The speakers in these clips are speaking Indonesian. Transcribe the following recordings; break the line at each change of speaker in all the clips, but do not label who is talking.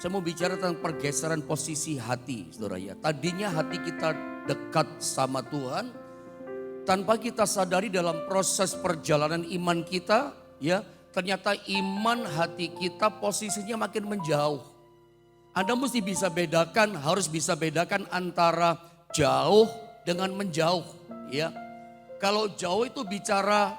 Saya mau bicara tentang pergeseran posisi hati, saudara ya. Tadinya hati kita dekat sama Tuhan, tanpa kita sadari dalam proses perjalanan iman kita, ya, ternyata iman hati kita posisinya makin menjauh. Anda mesti bisa bedakan, harus bisa bedakan antara jauh dengan menjauh, ya. Kalau jauh itu bicara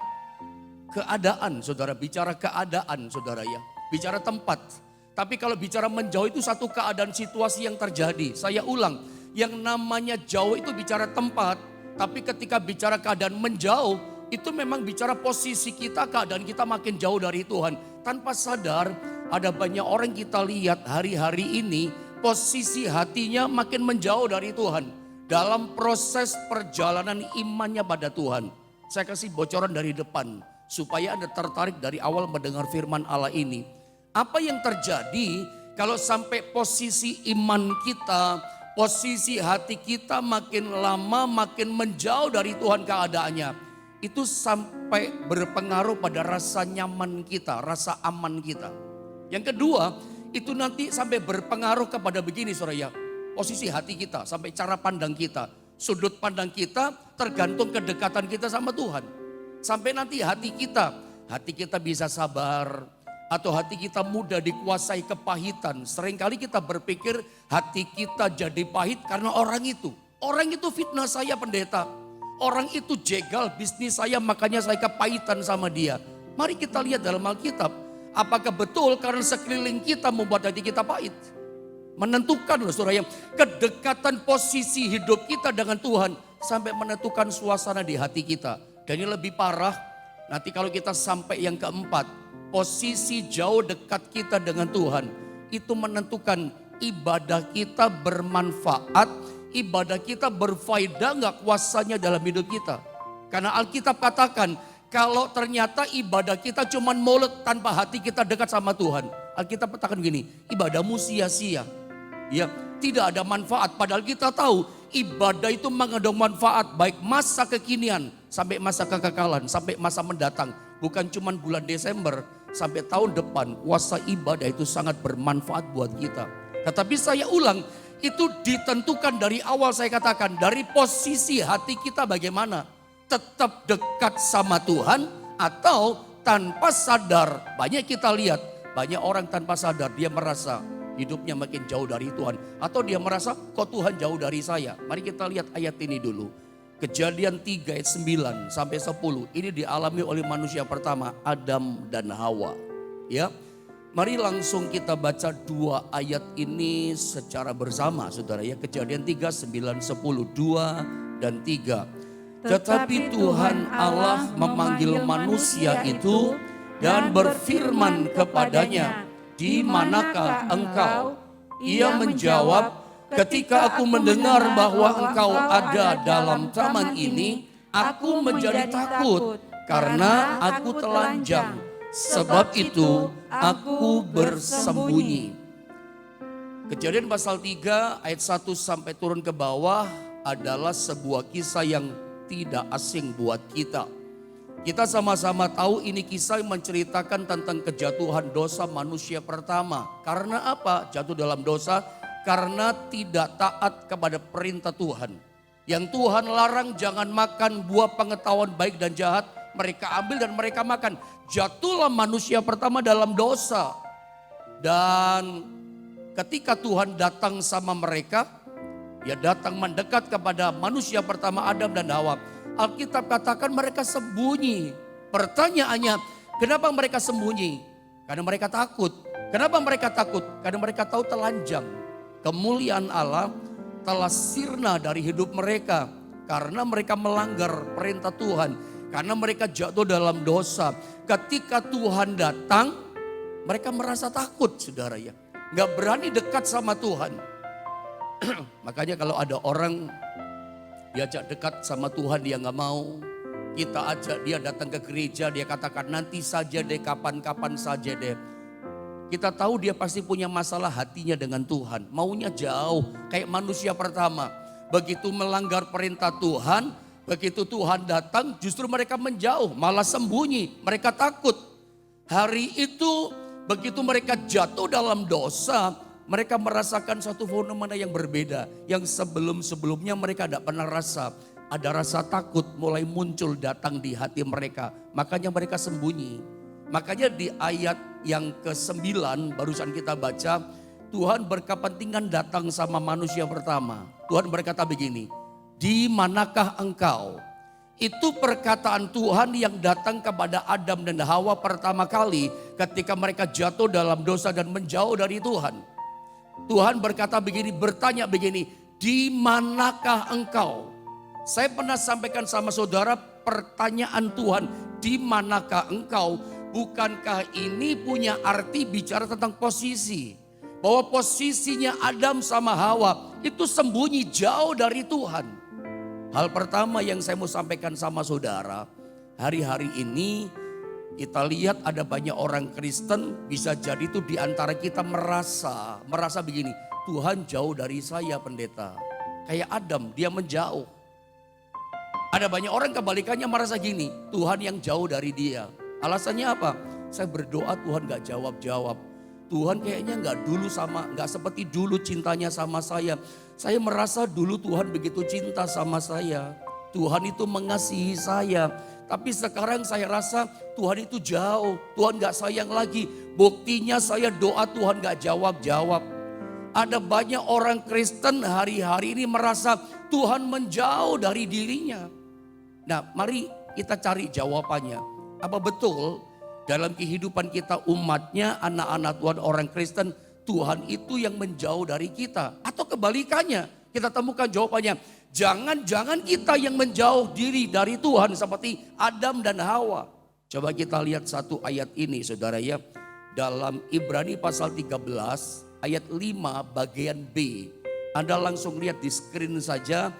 keadaan, saudara, bicara keadaan, saudara ya, bicara tempat. Tapi kalau bicara menjauh itu satu keadaan situasi yang terjadi. Saya ulang, yang namanya jauh itu bicara tempat, tapi ketika bicara keadaan menjauh, itu memang bicara posisi kita, keadaan kita makin jauh dari Tuhan. Tanpa sadar, ada banyak orang kita lihat hari-hari ini, posisi hatinya makin menjauh dari Tuhan. Dalam proses perjalanan imannya pada Tuhan. Saya kasih bocoran dari depan, supaya Anda tertarik dari awal mendengar firman Allah ini. Apa yang terjadi kalau sampai posisi iman kita, posisi hati kita makin lama makin menjauh dari Tuhan keadaannya. Itu sampai berpengaruh pada rasa nyaman kita, rasa aman kita. Yang kedua, itu nanti sampai berpengaruh kepada begini saudara ya. Posisi hati kita, sampai cara pandang kita. Sudut pandang kita tergantung kedekatan kita sama Tuhan. Sampai nanti hati kita bisa sabar. Atau hati kita mudah dikuasai kepahitan. Seringkali kita berpikir hati kita jadi pahit karena orang itu. Orang itu fitnah saya pendeta. Orang itu jegal bisnis saya makanya saya kepahitan sama dia. Mari kita lihat dalam Alkitab. Apakah betul karena sekeliling kita membuat hati kita pahit? Menentukan loh saudara yang kedekatan posisi hidup kita dengan Tuhan. Sampai menentukan suasana di hati kita. Dan ini lebih parah nanti kalau kita sampai yang keempat. Posisi jauh dekat kita dengan Tuhan itu menentukan ibadah kita bermanfaat, ibadah kita berfaedah nggak kuasanya dalam hidup kita. Karena Alkitab katakan kalau ternyata ibadah kita cuman mulut tanpa hati kita dekat sama Tuhan. Alkitab katakan gini, ibadahmu sia-sia. Ya, tidak ada manfaat padahal kita tahu ibadah itu mengandung manfaat baik masa kekinian sampai masa kekekalan, sampai masa mendatang. Bukan cuman bulan Desember. Sampai tahun depan kuasa ibadah itu sangat bermanfaat buat kita. Tetapi saya ulang, itu ditentukan dari awal saya katakan. Dari posisi hati kita bagaimana. Tetap dekat sama Tuhan atau tanpa sadar. Banyak kita lihat, banyak orang tanpa sadar dia merasa hidupnya makin jauh dari Tuhan. Atau dia merasa kok Tuhan jauh dari saya. Mari kita lihat ayat ini dulu. Kejadian 3 ayat 9 sampai 10 ini dialami oleh manusia pertama Adam dan Hawa. Ya, mari langsung kita baca dua ayat ini secara bersama saudara ya. Kejadian 3, 9, 10, 2 dan 3. Tetapi Tuhan Allah memanggil manusia itu dan berfirman kepadanya, "Di manakah engkau?" Ia menjawab, "Ketika aku mendengar bahwa engkau ada dalam taman ini, aku menjadi takut karena aku telanjang. Sebab itu aku bersembunyi." Kejadian pasal 3 ayat 1 sampai turun ke bawah adalah sebuah kisah yang tidak asing buat kita. Kita sama-sama tahu ini kisah yang menceritakan tentang kejatuhan dosa manusia pertama. Karena apa? Jatuh dalam dosa. Karena tidak taat kepada perintah Tuhan. Yang Tuhan larang jangan makan buah pengetahuan baik dan jahat. Mereka ambil dan mereka makan. Jatuhlah manusia pertama dalam dosa. Dan ketika Tuhan datang sama mereka. Ya datang mendekat kepada manusia pertama Adam dan Hawa. Alkitab katakan mereka sembunyi. Pertanyaannya kenapa mereka sembunyi? Karena mereka takut. Kenapa mereka takut? Karena mereka tahu telanjang. Kemuliaan Allah telah sirna dari hidup mereka karena mereka melanggar perintah Tuhan, karena mereka jatuh dalam dosa. Ketika Tuhan datang, mereka merasa takut, saudara ya, nggak berani dekat sama Tuhan. Makanya kalau ada orang diajak dekat sama Tuhan dia nggak mau, kita ajak dia datang ke gereja, dia katakan nanti saja deh, kapan-kapan saja deh. Kita tahu dia pasti punya masalah hatinya dengan Tuhan. Maunya jauh kayak manusia pertama. Begitu melanggar perintah Tuhan, begitu Tuhan datang justru mereka menjauh, malah sembunyi. Mereka takut. Hari itu begitu mereka jatuh dalam dosa, Mereka merasakan satu fenomena yang berbeda. Yang sebelum-sebelumnya mereka tidak pernah rasa. Ada rasa takut mulai muncul datang di hati mereka. Makanya mereka sembunyi. Makanya di ayat yang ke-9 barusan kita baca. Tuhan berkepentingan datang sama manusia pertama. Tuhan berkata begini. Di manakah engkau? Itu perkataan Tuhan yang datang kepada Adam dan Hawa pertama kali. Ketika mereka jatuh dalam dosa dan menjauh dari Tuhan. Tuhan berkata begini, bertanya begini. Di manakah engkau? Saya pernah sampaikan sama saudara pertanyaan Tuhan, di manakah engkau? Bukankah ini punya arti bicara tentang posisi? Bahwa posisinya Adam sama Hawa itu sembunyi jauh dari Tuhan. Hal pertama yang saya mau sampaikan sama saudara, hari-hari ini kita lihat ada banyak orang Kristen bisa jadi itu di antara kita merasa begini, Tuhan jauh dari saya pendeta. Kayak Adam, dia menjauh. Ada banyak orang kebalikannya merasa gini, Tuhan yang jauh dari dia. Alasannya apa? Saya berdoa Tuhan gak jawab-jawab. Tuhan kayaknya gak seperti dulu cintanya sama saya. Saya merasa dulu Tuhan begitu cinta sama saya. Tuhan itu mengasihi saya. Tapi sekarang saya rasa Tuhan itu jauh. Tuhan gak sayang lagi. Buktinya saya doa Tuhan gak jawab-jawab. Ada banyak orang Kristen hari-hari ini merasa Tuhan menjauh dari dirinya. Nah, mari kita cari jawabannya. Apa betul dalam kehidupan kita umatnya, anak-anak Tuhan, orang Kristen, Tuhan itu yang menjauh dari kita? Atau kebalikannya, kita temukan jawabannya. Jangan-jangan kita yang menjauh diri dari Tuhan seperti Adam dan Hawa. Coba kita lihat satu ayat ini saudara ya. Dalam Ibrani pasal 13 ayat 5 bagian B. Anda langsung lihat di screen saja.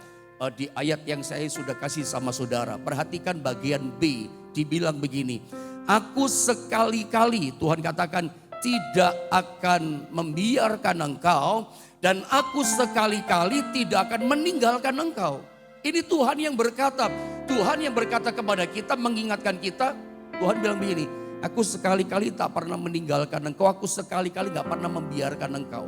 Di ayat yang saya sudah kasih sama saudara. Perhatikan bagian B, dibilang begini. Aku sekali-kali, Tuhan katakan, tidak akan membiarkan engkau. Dan aku sekali-kali tidak akan meninggalkan engkau. Ini Tuhan yang berkata. Tuhan yang berkata kepada kita, mengingatkan kita. Tuhan bilang begini, aku sekali-kali tak pernah meninggalkan engkau. Aku sekali-kali gak pernah membiarkan engkau.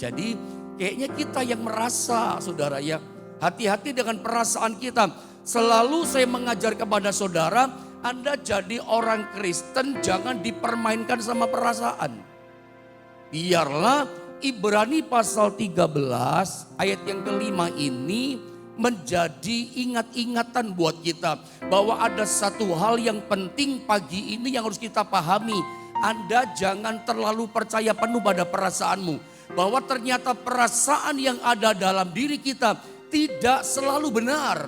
Jadi kayaknya kita yang merasa saudara ya. Hati-hati dengan perasaan kita. Selalu saya mengajar kepada saudara, Anda jadi orang Kristen jangan dipermainkan sama perasaan. Biarlah Ibrani pasal 13 ayat yang kelima ini menjadi ingat-ingatan buat kita. Bahwa ada satu hal yang penting pagi ini yang harus kita pahami. Anda jangan terlalu percaya penuh pada perasaanmu. Bahwa ternyata perasaan yang ada dalam diri kita tidak selalu benar.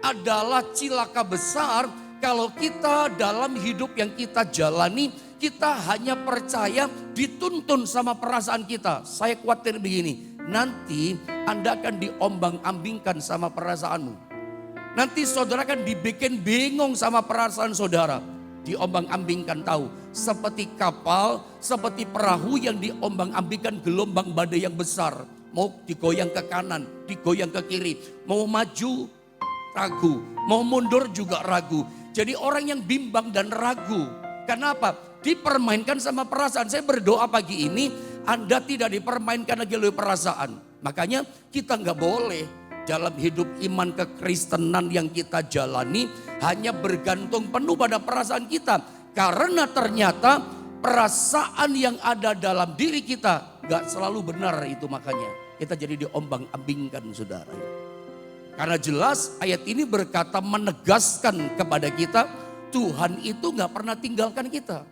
Adalah cilaka besar kalau kita dalam hidup yang kita jalani, kita hanya percaya dituntun sama perasaan kita. Saya khawatir begini, nanti Anda akan diombang-ambingkan sama perasaanmu. Nanti saudara akan dibikin bingung sama perasaan saudara. Diombang-ambingkan tahu, seperti kapal, seperti perahu yang diombang-ambingkan gelombang badai yang besar. Mau digoyang ke kanan, digoyang ke kiri. Mau maju, ragu. Mau mundur juga ragu. Jadi orang yang bimbang dan ragu. Kenapa? Dipermainkan sama perasaan. Saya berdoa pagi ini, Anda tidak dipermainkan lagi oleh perasaan. Makanya kita nggak boleh dalam hidup iman kekristenan yang kita jalani hanya bergantung penuh pada perasaan kita. Karena ternyata perasaan yang ada dalam diri kita nggak selalu benar itu makanya. Kita jadi diombang-ambingkan saudara. Karena jelas ayat ini berkata menegaskan kepada kita. Tuhan itu gak pernah tinggalkan kita.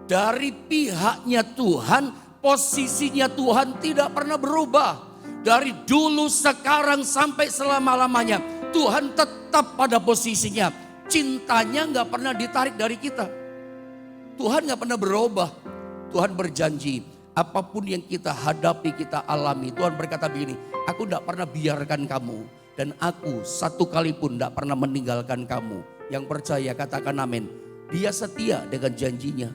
Dari pihaknya Tuhan, posisinya Tuhan tidak pernah berubah. Dari dulu, sekarang, sampai selama-lamanya. Tuhan tetap pada posisinya. Cintanya gak pernah ditarik dari kita. Tuhan gak pernah berubah. Tuhan berjanji. Apapun yang kita hadapi, kita alami. Tuhan berkata begini, aku tidak pernah biarkan kamu. Dan aku satu kali pun tidak pernah meninggalkan kamu. Yang percaya katakan amin. Dia setia dengan janjinya.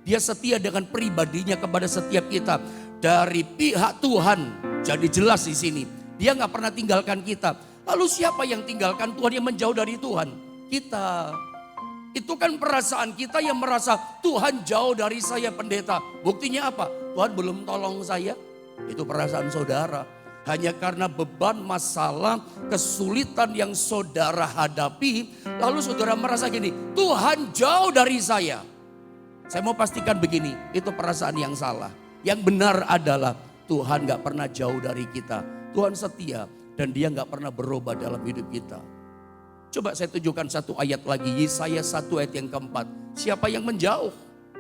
Dia setia dengan pribadinya kepada setiap kita. Dari pihak Tuhan, jadi jelas di sini. Dia nggak pernah tinggalkan kita. Lalu siapa yang tinggalkan Tuhan, yang menjauh dari Tuhan? Kita. Itu kan perasaan kita yang merasa Tuhan jauh dari saya pendeta. Buktinya apa? Tuhan belum tolong saya. Itu perasaan saudara. Hanya karena beban, masalah, kesulitan yang saudara hadapi. Lalu saudara merasa gini, Tuhan jauh dari saya. Saya mau pastikan begini, itu perasaan yang salah. Yang benar adalah Tuhan gak pernah jauh dari kita. Tuhan setia dan dia gak pernah berubah dalam hidup kita. Coba saya tunjukkan satu ayat lagi, Yesaya 1 ayat yang keempat. Siapa yang menjauh?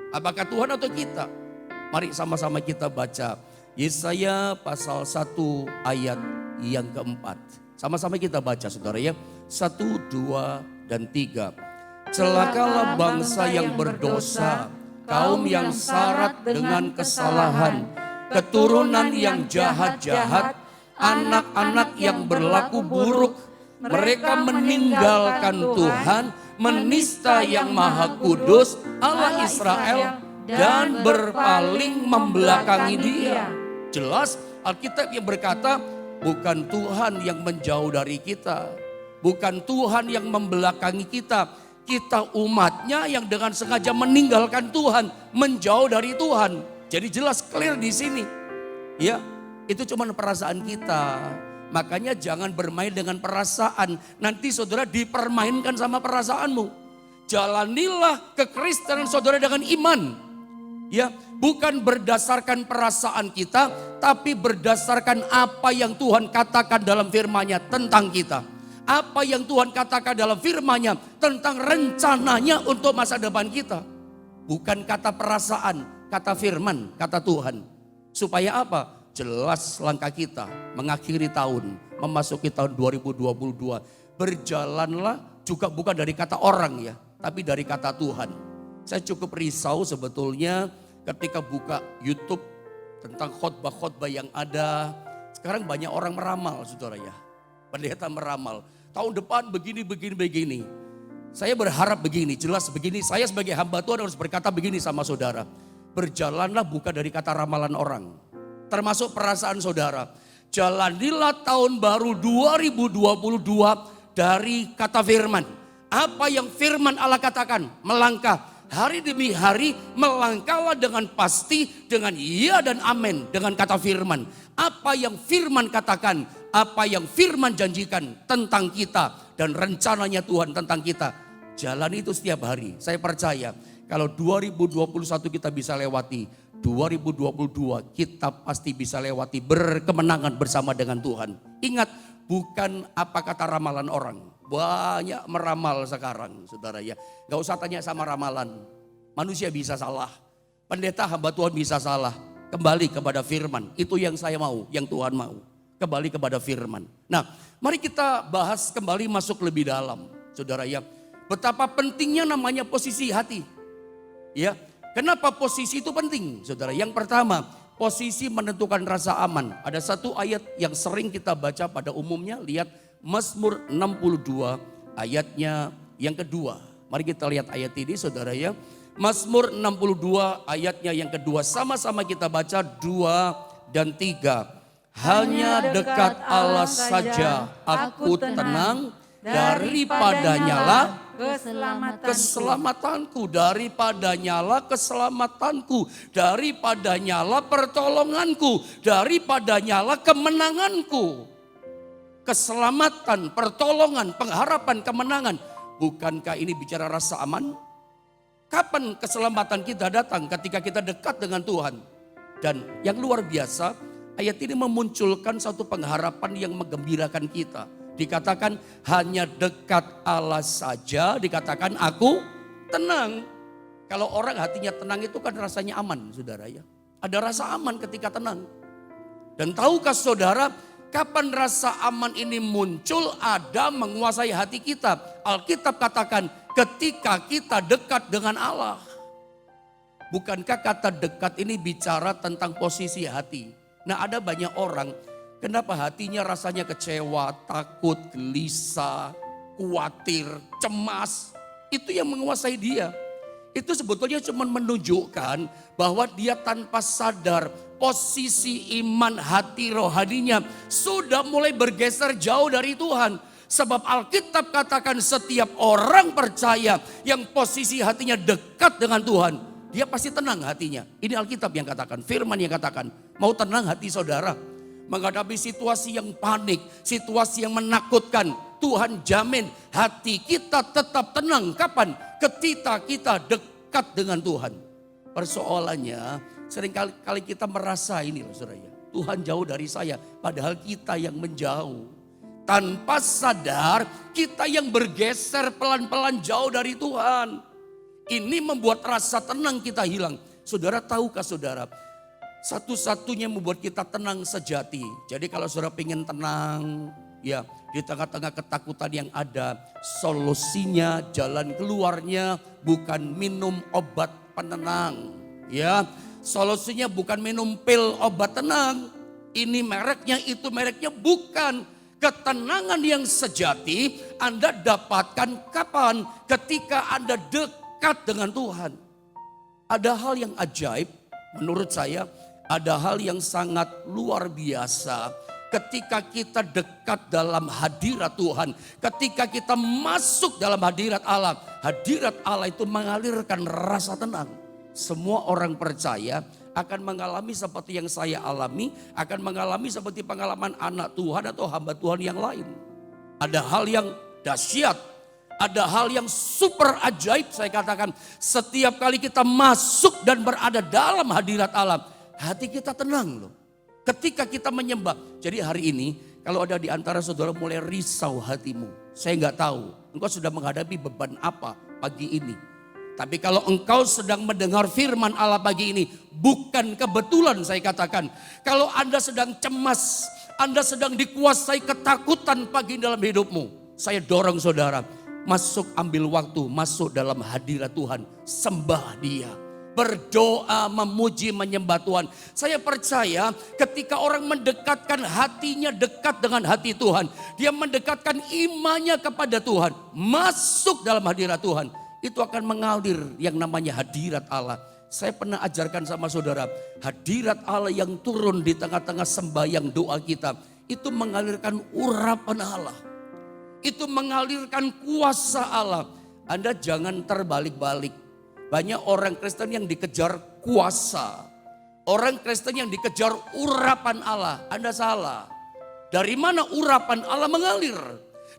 Apakah Tuhan atau kita? Mari sama-sama kita baca. Yesaya pasal 1 ayat yang keempat. Sama-sama kita baca saudara ya. 1, 2, dan 3. Celakalah bangsa yang berdosa, kaum yang syarat dengan kesalahan, keturunan yang jahat-jahat, anak-anak yang berlaku buruk. Mereka meninggalkan Tuhan, menista yang maha kudus, Allah Israel, dan berpaling membelakangi dia. Jelas Alkitab yang berkata bukan Tuhan yang menjauh dari kita. Bukan Tuhan yang membelakangi kita. Kita umatnya yang dengan sengaja meninggalkan Tuhan. Menjauh dari Tuhan. Jadi jelas clear di sini. Ya, itu cuma perasaan kita. Makanya jangan bermain dengan perasaan. Nanti saudara dipermainkan sama perasaanmu. Jalanilah kekristenan saudara dengan iman. Ya, bukan berdasarkan perasaan kita, tapi berdasarkan apa yang Tuhan katakan dalam firman-Nya tentang kita. Apa yang Tuhan katakan dalam firman-Nya tentang rencananya untuk masa depan kita. Bukan kata perasaan, kata firman, kata Tuhan. Supaya apa? Jelas langkah kita mengakhiri tahun, memasuki tahun 2022. Berjalanlah juga bukan dari kata orang ya, tapi dari kata Tuhan. Saya cukup risau sebetulnya ketika buka YouTube tentang khotbah-khotbah yang ada. Sekarang banyak orang meramal saudara ya. Pendeta meramal. Tahun depan begini. Saya berharap begini, jelas begini. Saya sebagai hamba Tuhan harus berkata begini sama saudara. Berjalanlah bukan dari kata ramalan orang. Termasuk perasaan saudara. Jalanilah tahun baru 2022 dari kata firman. Apa yang firman Allah katakan? Melangkah. Hari demi hari melangkahlah dengan pasti, dengan iya dan amin, dengan kata firman. Apa yang firman katakan, apa yang firman janjikan tentang kita dan rencananya Tuhan tentang kita. Jalani itu setiap hari. Saya percaya kalau 2021 kita bisa lewati, 2022 kita pasti bisa lewati berkemenangan bersama dengan Tuhan. Ingat, bukan apa kata ramalan orang. Banyak meramal sekarang saudara ya. Gak usah tanya sama ramalan. Manusia bisa salah. Pendeta hamba Tuhan bisa salah. Kembali kepada firman. Itu yang saya mau, yang Tuhan mau. Kembali kepada firman. Nah, mari kita bahas kembali masuk lebih dalam. Saudara ya. Betapa pentingnya namanya posisi hati. Ya. Kenapa posisi itu penting saudara? Yang pertama, posisi menentukan rasa aman. Ada satu ayat yang sering kita baca pada umumnya. Lihat Mazmur 62 ayatnya yang kedua. Mari kita lihat ayat ini saudara ya. Mazmur 62 ayatnya yang kedua. Sama-sama kita baca 2 dan 3. Hanya dekat Allah saja aku tenang, daripadanya lah keselamatanku, daripadanya lah keselamatanku, daripadanya lah pertolonganku, daripadanya lah kemenanganku. Keselamatan, pertolongan, pengharapan, kemenangan. Bukankah ini bicara rasa aman? Kapan keselamatan kita datang? Ketika kita dekat dengan Tuhan. Dan yang luar biasa, ayat ini memunculkan satu pengharapan yang menggembirakan kita. Dikatakan hanya dekat Allah saja, dikatakan aku tenang. Kalau orang hatinya tenang itu kan rasanya aman saudara ya. Ada rasa aman ketika tenang. Dan tahukah saudara, kapan rasa aman ini muncul? Ada menguasai hati kita. Alkitab katakan ketika kita dekat dengan Allah. Bukankah kata dekat ini bicara tentang posisi hati? Nah, ada banyak orang, kenapa hatinya rasanya kecewa, takut, gelisah, khawatir, cemas. Itu yang menguasai dia. Itu sebetulnya cuma menunjukkan bahwa dia tanpa sadar posisi iman hati rohaninya sudah mulai bergeser jauh dari Tuhan. Sebab Alkitab katakan setiap orang percaya yang posisi hatinya dekat dengan Tuhan, dia pasti tenang hatinya. Ini Alkitab yang katakan, firman yang katakan. Mau tenang hati saudara. Menghadapi situasi yang panik, situasi yang menakutkan. Tuhan jamin hati kita tetap tenang. Kapan? Ketika kita dekat dengan Tuhan. Persoalannya seringkali kita merasa ini loh saudara ya. Tuhan jauh dari saya, padahal kita yang menjauh. Tanpa sadar kita yang bergeser pelan-pelan jauh dari Tuhan. Ini membuat rasa tenang kita hilang. Saudara tahukah saudara, satu-satunya membuat kita tenang sejati. Jadi kalau saudara pengen tenang, ya di tengah-tengah ketakutan yang ada, solusinya, jalan keluarnya bukan minum obat penenang. Ya, solusinya bukan minum pil obat tenang. Ini mereknya, itu mereknya, bukan. Ketenangan yang sejati Anda dapatkan kapan? Ketika Anda dekat dengan Tuhan. Ada hal yang ajaib menurut saya, ada hal yang sangat luar biasa ketika kita dekat dalam hadirat Tuhan. Ketika kita masuk dalam hadirat Allah itu mengalirkan rasa tenang. Semua orang percaya akan mengalami seperti yang saya alami, akan mengalami seperti pengalaman anak Tuhan atau hamba Tuhan yang lain. Ada hal yang dahsyat, ada hal yang super ajaib saya katakan. Setiap kali kita masuk dan berada dalam hadirat Allah, hati kita tenang loh. Ketika kita menyembah. Jadi hari ini kalau ada di antara saudara mulai risau hatimu, saya nggak tahu engkau sudah menghadapi beban apa pagi ini. Tapi kalau engkau sedang mendengar firman Allah pagi ini, bukan kebetulan saya katakan. Kalau Anda sedang cemas, Anda sedang dikuasai ketakutan pagi dalam hidupmu, saya dorong saudara, masuk ambil waktu, masuk dalam hadirat Tuhan, sembah Dia. Berdoa, memuji, menyembah Tuhan. Saya percaya ketika orang mendekatkan hatinya dekat dengan hati Tuhan, dia mendekatkan imannya kepada Tuhan, masuk dalam hadirat Tuhan, itu akan mengalir yang namanya hadirat Allah. Saya pernah ajarkan sama saudara, hadirat Allah yang turun di tengah-tengah sembahyang doa kita, itu mengalirkan urapan Allah. Itu mengalirkan kuasa Allah. Anda jangan terbalik-balik. Banyak orang Kristen yang dikejar kuasa. Orang Kristen yang dikejar urapan Allah. Anda salah. Dari mana urapan Allah mengalir?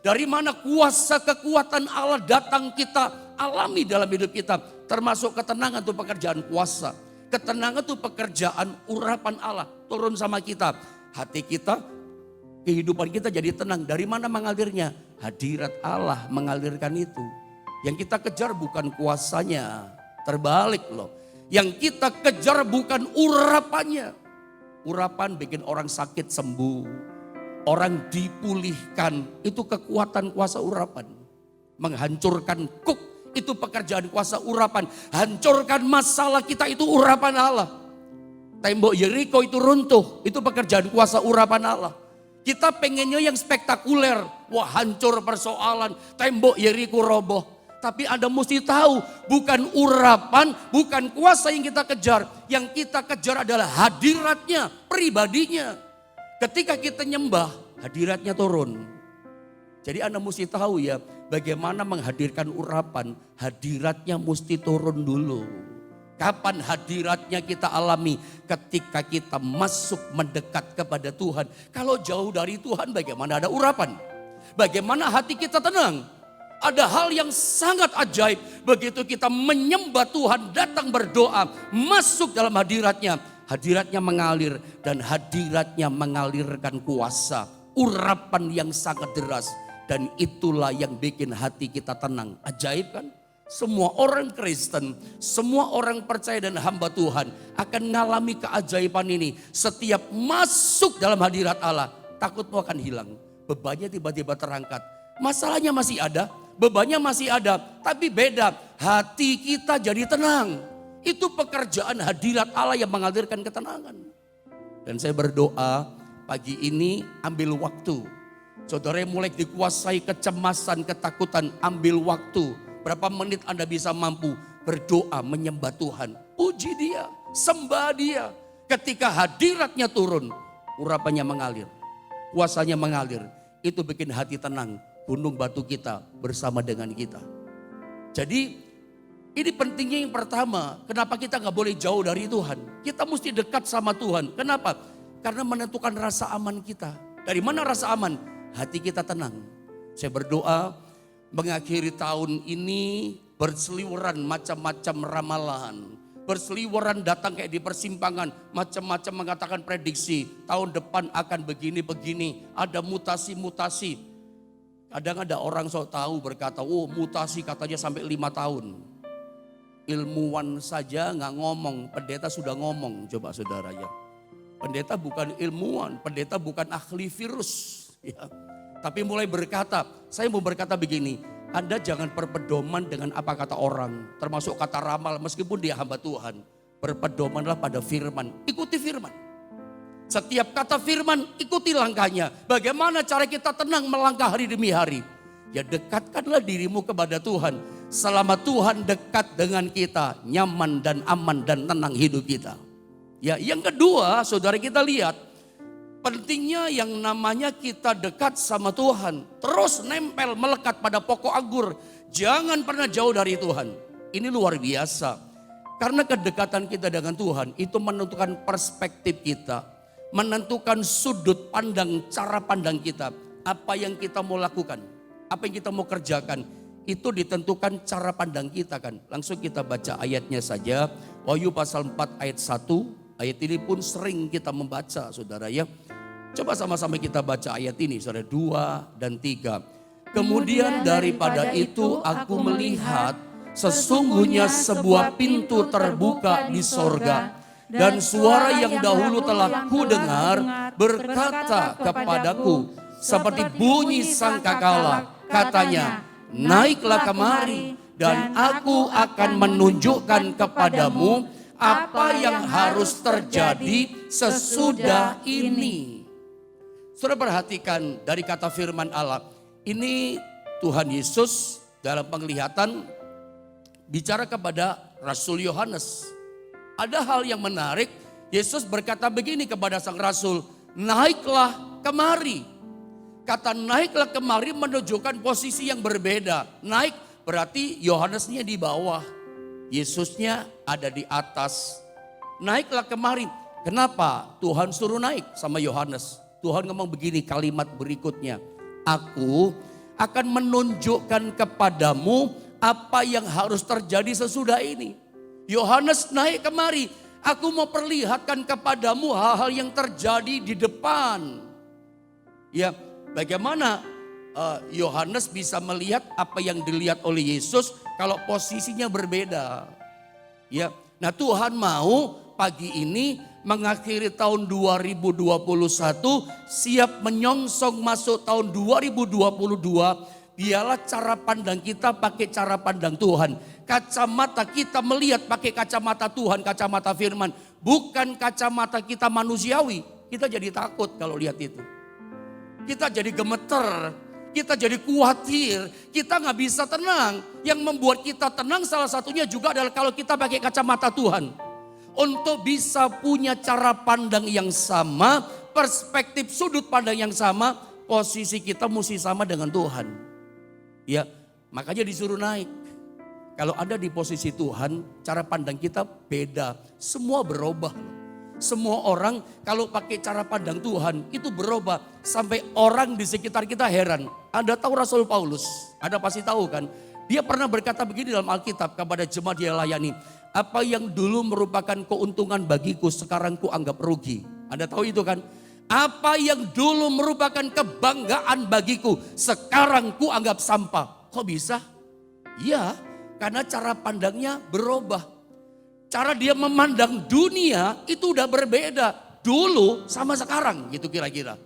Dari mana kuasa kekuatan Allah datang kita alami dalam hidup kita. Termasuk ketenangan itu pekerjaan kuasa. Ketenangan itu pekerjaan urapan Allah. Turun sama kita. Hati kita, kehidupan kita jadi tenang. Dari mana mengalirnya? Hadirat Allah mengalirkan itu. Yang kita kejar bukan kuasanya. Terbalik loh. Yang kita kejar bukan urapannya. Urapan bikin orang sakit sembuh. Orang dipulihkan. Itu kekuatan kuasa urapan. Menghancurkan kuk. Itu pekerjaan kuasa urapan. Hancurkan masalah kita itu urapan Allah. Tembok Yeriko itu runtuh. Itu pekerjaan kuasa urapan Allah. Kita pengennya yang spektakuler. Wah, hancur persoalan. Tembok Yeriko roboh. Tapi Anda mesti tahu, bukan urapan, bukan kuasa yang kita kejar. Yang kita kejar adalah hadiratnya, pribadinya. Ketika kita nyembah, hadiratnya turun. Jadi Anda mesti tahu ya, bagaimana menghadirkan urapan. Hadiratnya mesti turun dulu. Kapan hadiratnya kita alami? Ketika kita masuk mendekat kepada Tuhan. Kalau jauh dari Tuhan, bagaimana ada urapan? Bagaimana hati kita tenang? Ada hal yang sangat ajaib. Begitu kita menyembah Tuhan, datang berdoa, masuk dalam hadiratnya. Hadiratnya mengalir dan hadiratnya mengalirkan kuasa. Urapan yang sangat deras. Dan itulah yang bikin hati kita tenang. Ajaib kan? Semua orang Kristen, semua orang percaya dan hamba Tuhan akan mengalami keajaiban ini. Setiap masuk dalam hadirat Allah, takutmu akan hilang. Bebannya tiba-tiba terangkat. Masalahnya masih ada, bebannya masih ada, tapi beda. Hati kita jadi tenang. Itu pekerjaan hadirat Allah yang mengalirkan ketenangan. Dan saya berdoa pagi ini ambil waktu. Saudara yang mulai dikuasai kecemasan, ketakutan, ambil waktu. Berapa menit Anda bisa mampu berdoa menyembah Tuhan. Puji Dia, sembah Dia. Ketika hadiratnya turun, urapannya mengalir. Kuasanya mengalir. Itu bikin hati tenang. gunung batu kita bersama dengan kita. Jadi ini pentingnya yang pertama, kenapa kita gak boleh jauh dari Tuhan. Kita mesti dekat sama Tuhan. Kenapa? Karena menentukan rasa aman kita. Dari mana rasa aman? Hati kita tenang. Saya berdoa mengakhiri tahun ini berseliweran macam-macam ramalan. Berseliweran datang kayak di persimpangan. Macam-macam mengatakan prediksi. Tahun depan akan begini-begini. Ada mutasi-mutasi. Kadang ada orang sok tahu berkata, oh mutasi katanya sampai 5 tahun. Ilmuwan saja nggak ngomong, pendeta sudah ngomong, coba saudara ya. Pendeta bukan ilmuwan, pendeta bukan ahli virus. Ya. Tapi mulai berkata, saya mau berkata begini, Anda jangan berpedoman dengan apa kata orang, termasuk kata ramal meskipun dia hamba Tuhan. Berpedomanlah pada firman, ikuti firman. Setiap kata firman, ikuti langkahnya. Bagaimana cara kita tenang melangkah hari demi hari? Ya dekatkanlah dirimu kepada Tuhan. Selama Tuhan dekat dengan kita, nyaman dan aman dan tenang hidup kita. Ya, yang kedua, saudara kita lihat, pentingnya yang namanya kita dekat sama Tuhan. Terus nempel melekat pada pokok anggur. Jangan pernah jauh dari Tuhan. Ini luar biasa. Karena kedekatan kita dengan Tuhan itu menentukan perspektif kita. Menentukan sudut pandang, cara pandang kita. Apa yang kita mau lakukan. Apa yang kita mau kerjakan. Itu ditentukan cara pandang kita kan. Langsung kita baca ayatnya saja. Wahyu pasal 4 ayat 1. Ayat ini pun sering kita membaca saudara ya. Coba sama-sama kita baca ayat ini saudara 2 dan 3. Kemudian daripada itu aku melihat sesungguhnya sebuah pintu terbuka di sorga. Dan suara yang dahulu telah kudengar berkata kepadaku seperti bunyi sangkakala. Katanya, naiklah kemari dan aku akan menunjukkan kepadamu apa yang harus terjadi sesudah ini. Saudara perhatikan dari kata firman Allah. Ini Tuhan Yesus dalam penglihatan bicara kepada Rasul Yohanes. Ada hal yang menarik, Yesus berkata begini kepada sang Rasul, naiklah kemari. Kata naiklah kemari menunjukkan posisi yang berbeda. Naik berarti Yohanesnya di bawah. Yesusnya ada di atas. Naiklah kemari. Kenapa Tuhan suruh naik sama Yohanes? Tuhan ngomong begini kalimat berikutnya. Aku akan menunjukkan kepadamu apa yang harus terjadi sesudah ini. Yohanes naik kemari. Aku mau perlihatkan kepadamu hal-hal yang terjadi di depan. Ya. Bagaimana Yohanes bisa melihat apa yang dilihat oleh Yesus kalau posisinya berbeda. Ya, nah Tuhan mau pagi ini mengakhiri tahun 2021 siap menyongsong masuk tahun 2022. Biarlah cara pandang kita pakai cara pandang Tuhan. Kacamata kita melihat pakai kacamata Tuhan, kacamata firman. Bukan kacamata kita manusiawi. Kita jadi takut kalau lihat itu. Kita jadi gemeter, kita jadi khawatir, kita gak bisa tenang. Yang membuat kita tenang salah satunya juga adalah kalau kita pakai kacamata Tuhan. Untuk bisa punya cara pandang yang sama, perspektif sudut pandang yang sama, posisi kita mesti sama dengan Tuhan. Ya, makanya disuruh naik. Kalau ada di posisi Tuhan, cara pandang kita beda, semua berubah. Semua orang kalau pakai cara pandang Tuhan itu berubah. Sampai orang di sekitar kita heran. Anda tahu Rasul Paulus? Anda pasti tahu kan? Dia pernah berkata begini dalam Alkitab kepada jemaat dia layani. Apa yang dulu merupakan keuntungan bagiku sekarang ku anggap rugi. Anda tahu itu kan? Apa yang dulu merupakan kebanggaan bagiku sekarang ku anggap sampah. Kok bisa? Ya, karena cara pandangnya berubah. Cara dia memandang dunia itu udah berbeda. Dulu sama sekarang gitu kira-kira.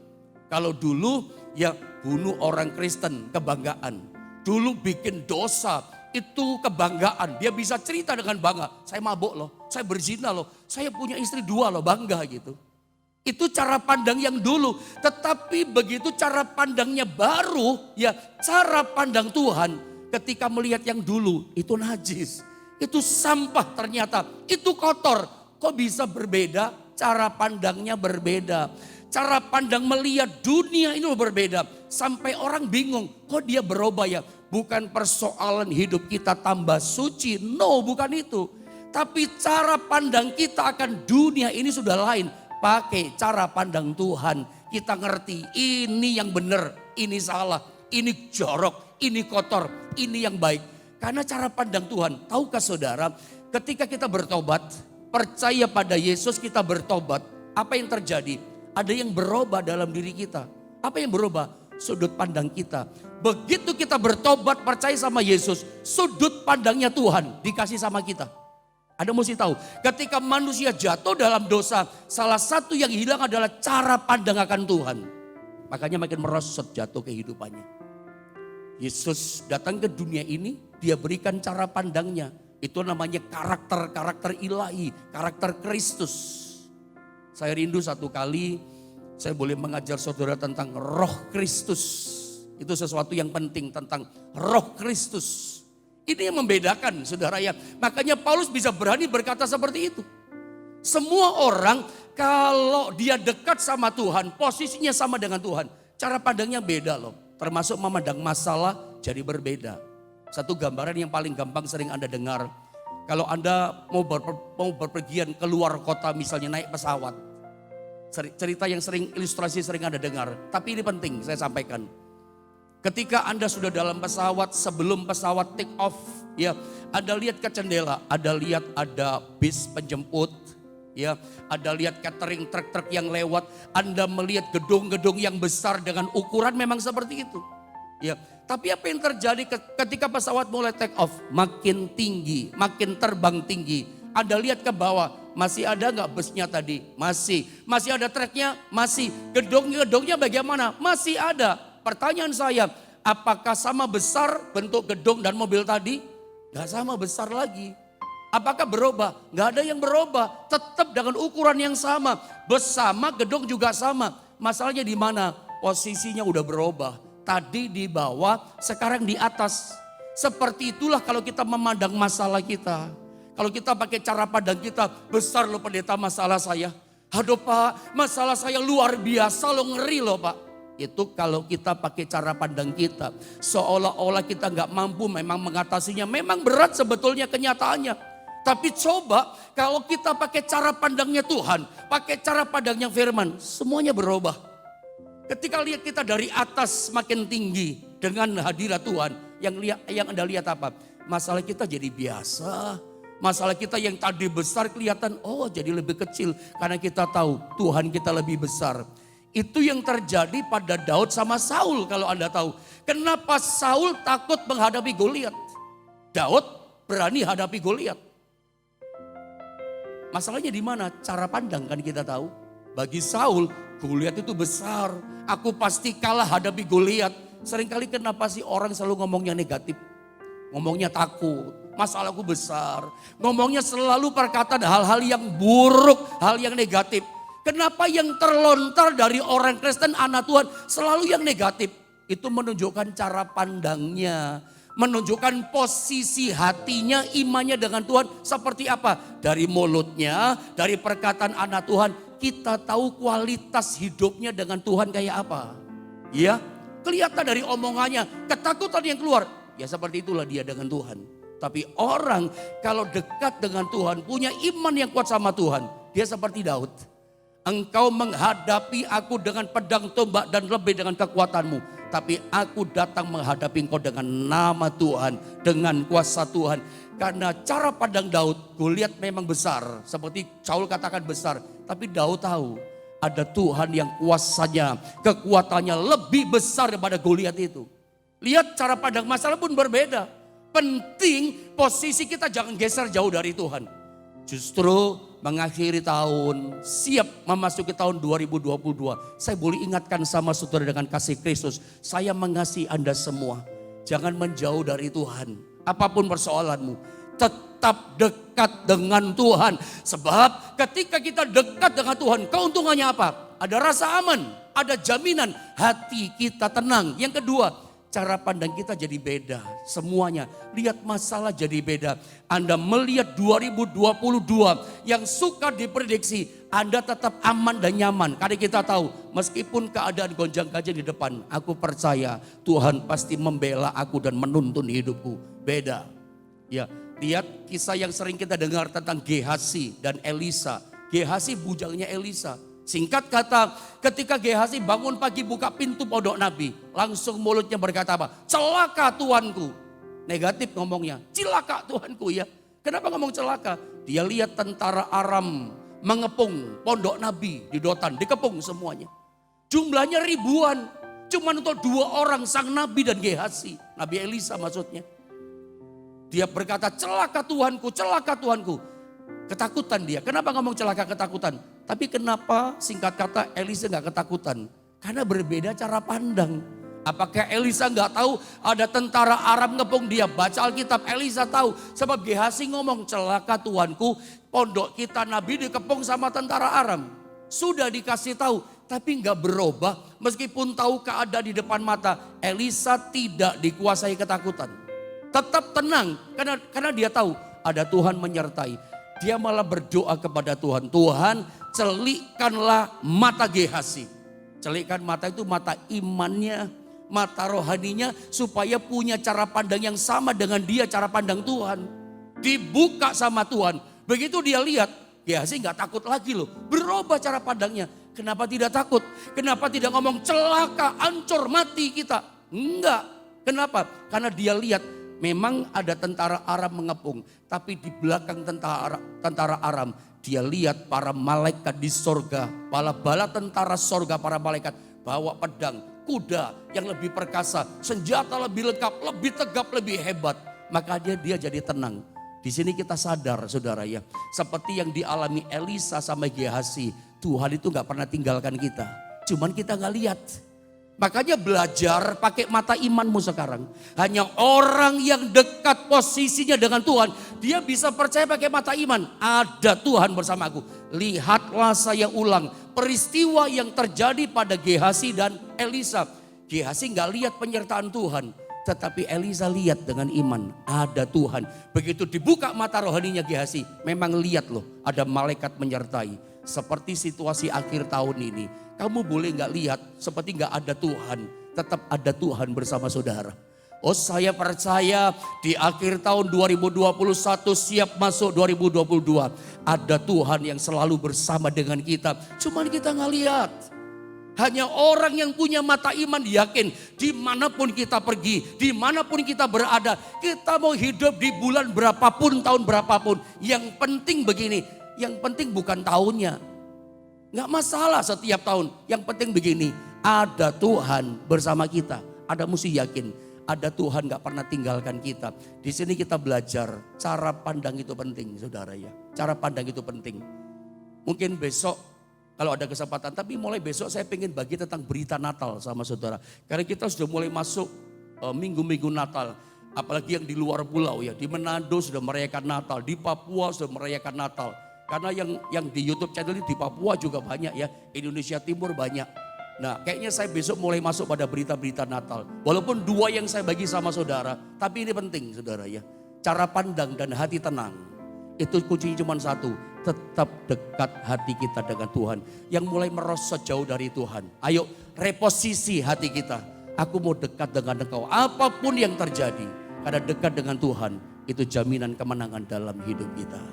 Kalau dulu ya bunuh orang Kristen kebanggaan. Dulu bikin dosa itu kebanggaan. Dia bisa cerita dengan bangga. Saya mabuk loh, saya berzina loh, saya punya istri 2 loh, bangga gitu. Itu cara pandang yang dulu. Tetapi begitu cara pandangnya baru, ya cara pandang Tuhan ketika melihat yang dulu itu najis. Itu sampah ternyata, itu kotor. Kok bisa berbeda cara pandangnya berbeda. Cara pandang melihat dunia ini berbeda. Sampai orang bingung, kok dia berubah ya? Bukan persoalan hidup kita tambah suci, no bukan itu. Tapi cara pandang kita akan dunia ini sudah lain. Pakai cara pandang Tuhan. Kita ngerti ini yang benar, ini salah, ini jorok, ini kotor, ini yang baik. Karena cara pandang Tuhan, tahukah saudara, ketika kita bertobat, percaya pada Yesus kita bertobat, apa yang terjadi? Ada yang berubah dalam diri kita. Apa yang berubah? Sudut pandang kita. Begitu kita bertobat percaya sama Yesus, sudut pandangnya Tuhan dikasih sama kita. Ada mesti tahu, ketika manusia jatuh dalam dosa, salah satu yang hilang adalah cara pandang akan Tuhan. Makanya makin merosot jatuh kehidupannya. Yesus datang ke dunia ini, dia berikan cara pandangnya. Itu namanya karakter ilahi, karakter Kristus. Saya rindu satu kali saya boleh mengajar saudara tentang roh Kristus. Itu sesuatu yang penting tentang roh Kristus. Ini yang membedakan saudara ya. Makanya Paulus bisa berani berkata seperti itu. Semua orang kalau dia dekat sama Tuhan, posisinya sama dengan Tuhan. Cara pandangnya beda loh. Termasuk memandang masalah jadi berbeda. Satu gambaran yang paling gampang sering Anda dengar. Kalau Anda mau berpergian keluar kota misalnya naik pesawat. Cerita yang sering, ilustrasi sering Anda dengar. Tapi ini penting saya sampaikan. Ketika Anda sudah dalam pesawat, sebelum pesawat take off, ya, Anda lihat ke jendela, Anda lihat ada bis penjemput, ya, Anda lihat catering truk-truk yang lewat, Anda melihat gedung-gedung yang besar dengan ukuran memang seperti itu. Ya, tapi apa yang terjadi ketika pesawat mulai take off? Makin tinggi, makin terbang tinggi. Anda lihat ke bawah, masih ada nggak busnya tadi? Masih. Masih ada truknya? Masih. Gedung-gedungnya bagaimana? Masih ada. Pertanyaan saya, apakah sama besar bentuk gedung dan mobil tadi? Gak sama besar lagi. Apakah berubah? Gak ada yang berubah. Tetap dengan ukuran yang sama. Bersama gedung juga sama. Masalahnya di mana? Posisinya udah berubah. Tadi di bawah, sekarang di atas. Seperti itulah kalau kita memandang masalah kita. Kalau kita pakai cara pandang kita, besar loh pendeta masalah saya. Aduh Pak, masalah saya luar biasa loh, ngeri loh Pak. Itu kalau kita pakai cara pandang kita. Seolah-olah kita gak mampu memang mengatasinya. Memang berat sebetulnya kenyataannya. Tapi coba kalau kita pakai cara pandangnya Tuhan. Pakai cara pandangnya firman. Semuanya berubah. Ketika lihat kita dari atas makin tinggi. Dengan hadirat Tuhan. Yang Anda lihat apa? Masalah kita jadi biasa. Masalah kita yang tadi besar kelihatan. Oh jadi lebih kecil. Karena kita tahu Tuhan kita lebih besar. Itu yang terjadi pada Daud sama Saul kalau Anda tahu. Kenapa Saul takut menghadapi Goliat? Daud berani hadapi Goliat. Masalahnya di mana? Cara pandang kan kita tahu. Bagi Saul, Goliat itu besar. Aku pasti kalah hadapi Goliat. Seringkali kenapa sih orang selalu ngomongnya negatif? Ngomongnya takut, masalahku besar. Ngomongnya selalu perkataan hal-hal yang buruk, hal yang negatif. Kenapa yang terlontar dari orang Kristen anak Tuhan selalu yang negatif? Itu menunjukkan cara pandangnya. Menunjukkan posisi hatinya, imannya dengan Tuhan seperti apa. Dari mulutnya, dari perkataan anak Tuhan. Kita tahu kualitas hidupnya dengan Tuhan kayak apa. Ya, kelihatan dari omongannya, ketakutan yang keluar. Ya seperti itulah dia dengan Tuhan. Tapi orang kalau dekat dengan Tuhan, punya iman yang kuat sama Tuhan. Dia seperti Daud. Engkau menghadapi aku dengan pedang tombak dan lebih dengan kekuatanmu. Tapi aku datang menghadapi engkau dengan nama Tuhan. Dengan kuasa Tuhan. Karena cara pandang Daud, Goliat memang besar. Seperti Saul katakan besar. Tapi Daud tahu ada Tuhan yang kuasanya, kekuatannya lebih besar daripada Goliat itu. Lihat cara pandang masalah pun berbeda. Penting posisi kita jangan geser jauh dari Tuhan. Justru mengakhiri tahun, siap memasuki tahun 2022. Saya boleh ingatkan sama saudara dengan kasih Kristus. Saya mengasihi Anda semua. Jangan menjauh dari Tuhan. Apapun persoalanmu, tetap dekat dengan Tuhan. Sebab ketika kita dekat dengan Tuhan, keuntungannya apa? Ada rasa aman, ada jaminan, hati kita tenang. Yang kedua, cara pandang kita jadi beda. Semuanya, lihat masalah jadi beda. Anda melihat 2022 yang suka diprediksi, Anda tetap aman dan nyaman. Karena kita tahu, meskipun keadaan gonjang-ganjing di depan, aku percaya Tuhan pasti membela aku dan menuntun hidupku. Beda. Ya, lihat kisah yang sering kita dengar tentang Gehazi dan Elisa. Gehazi bujangnya Elisa. Singkat kata, ketika Gehazi bangun pagi buka pintu pondok Nabi, langsung mulutnya berkata apa? Celaka Tuanku. Negatif ngomongnya, celaka Tuanku ya. Kenapa ngomong celaka? Dia lihat tentara Aram mengepung pondok Nabi di Dotan, dikepung semuanya. Jumlahnya ribuan, cuman untuk 2 orang, sang Nabi dan Gehazi, Nabi Elisa maksudnya. Dia berkata, celaka Tuanku, celaka Tuanku. Ketakutan dia. Kenapa ngomong celaka ketakutan? Tapi kenapa singkat kata Elisa gak ketakutan? Karena berbeda cara pandang. Apakah Elisa gak tahu ada tentara Aram ngepung dia? Baca Alkitab, Elisa tahu. Sebab Gehazi ngomong, celaka Tuanku, pondok kita Nabi dikepung sama tentara Aram. Sudah dikasih tahu, tapi gak berubah. Meskipun tahu keadaan di depan mata, Elisa tidak dikuasai ketakutan. Tetap tenang, karena dia tahu ada Tuhan menyertai. Dia malah berdoa kepada Tuhan. Tuhan, celikkanlah mata Gehazi. Celikkan mata itu mata imannya, mata rohaninya, supaya punya cara pandang yang sama dengan dia cara pandang Tuhan. Dibuka sama Tuhan. Begitu dia lihat, Gehazi gak takut lagi loh. Berubah cara pandangnya. Kenapa tidak takut? Kenapa tidak ngomong celaka, hancur, mati kita? Enggak. Kenapa? Karena dia lihat memang ada tentara Aram mengepung. Tapi di belakang tentara Aram, dia lihat para malaikat di sorga. Bala-bala tentara sorga, para malaikat bawa pedang, kuda yang lebih perkasa, senjata lebih lengkap, lebih tegap, lebih hebat. Maka dia jadi tenang. Di sini kita sadar saudara ya. Seperti yang dialami Elisa sama Gehazi. Tuhan itu gak pernah tinggalkan kita. Cuman kita gak lihat. Makanya belajar pakai mata imanmu sekarang. Hanya orang yang dekat posisinya dengan Tuhan, dia bisa percaya pakai mata iman. Ada Tuhan bersamaku. Lihatlah saya ulang peristiwa yang terjadi pada Gehazi dan Elisa. Gehazi gak lihat penyertaan Tuhan. Tetapi Elisa lihat dengan iman, ada Tuhan. Begitu dibuka mata rohaninya Gehazi, memang lihat loh, ada malaikat menyertai. Seperti situasi akhir tahun ini, kamu boleh gak lihat seperti gak ada Tuhan, tetap ada Tuhan bersama saudara. Oh saya percaya di akhir tahun 2021 siap masuk 2022, ada Tuhan yang selalu bersama dengan kita. Cuman kita gak lihat. Hanya orang yang punya mata iman yakin dimanapun kita pergi, dimanapun kita berada. Kita mau hidup di bulan berapapun, tahun berapapun. Yang penting begini, yang penting bukan tahunnya. Nggak masalah setiap tahun, yang penting begini. Ada Tuhan bersama kita, ada mesti yakin. Ada Tuhan gak pernah tinggalkan kita. Di sini kita belajar cara pandang itu penting saudara ya. Cara pandang itu penting. Mungkin besok kalau ada kesempatan, tapi mulai besok saya pengen bagi tentang berita Natal sama saudara. Karena kita sudah mulai masuk minggu-minggu Natal. Apalagi yang di luar pulau ya. Di Manado sudah merayakan Natal, di Papua sudah merayakan Natal. Karena yang di YouTube channel ini di Papua juga banyak ya. Indonesia Timur banyak. Nah kayaknya saya besok mulai masuk pada berita-berita Natal. Walaupun 2 yang saya bagi sama saudara. Tapi ini penting saudara ya. Cara pandang dan hati tenang. Itu kuncinya cuma 1. Tetap dekat hati kita dengan Tuhan. Yang mulai merosot jauh dari Tuhan. Ayo reposisi hati kita. Aku mau dekat dengan Engkau. Apapun yang terjadi. Karena dekat dengan Tuhan. Itu jaminan kemenangan dalam hidup kita.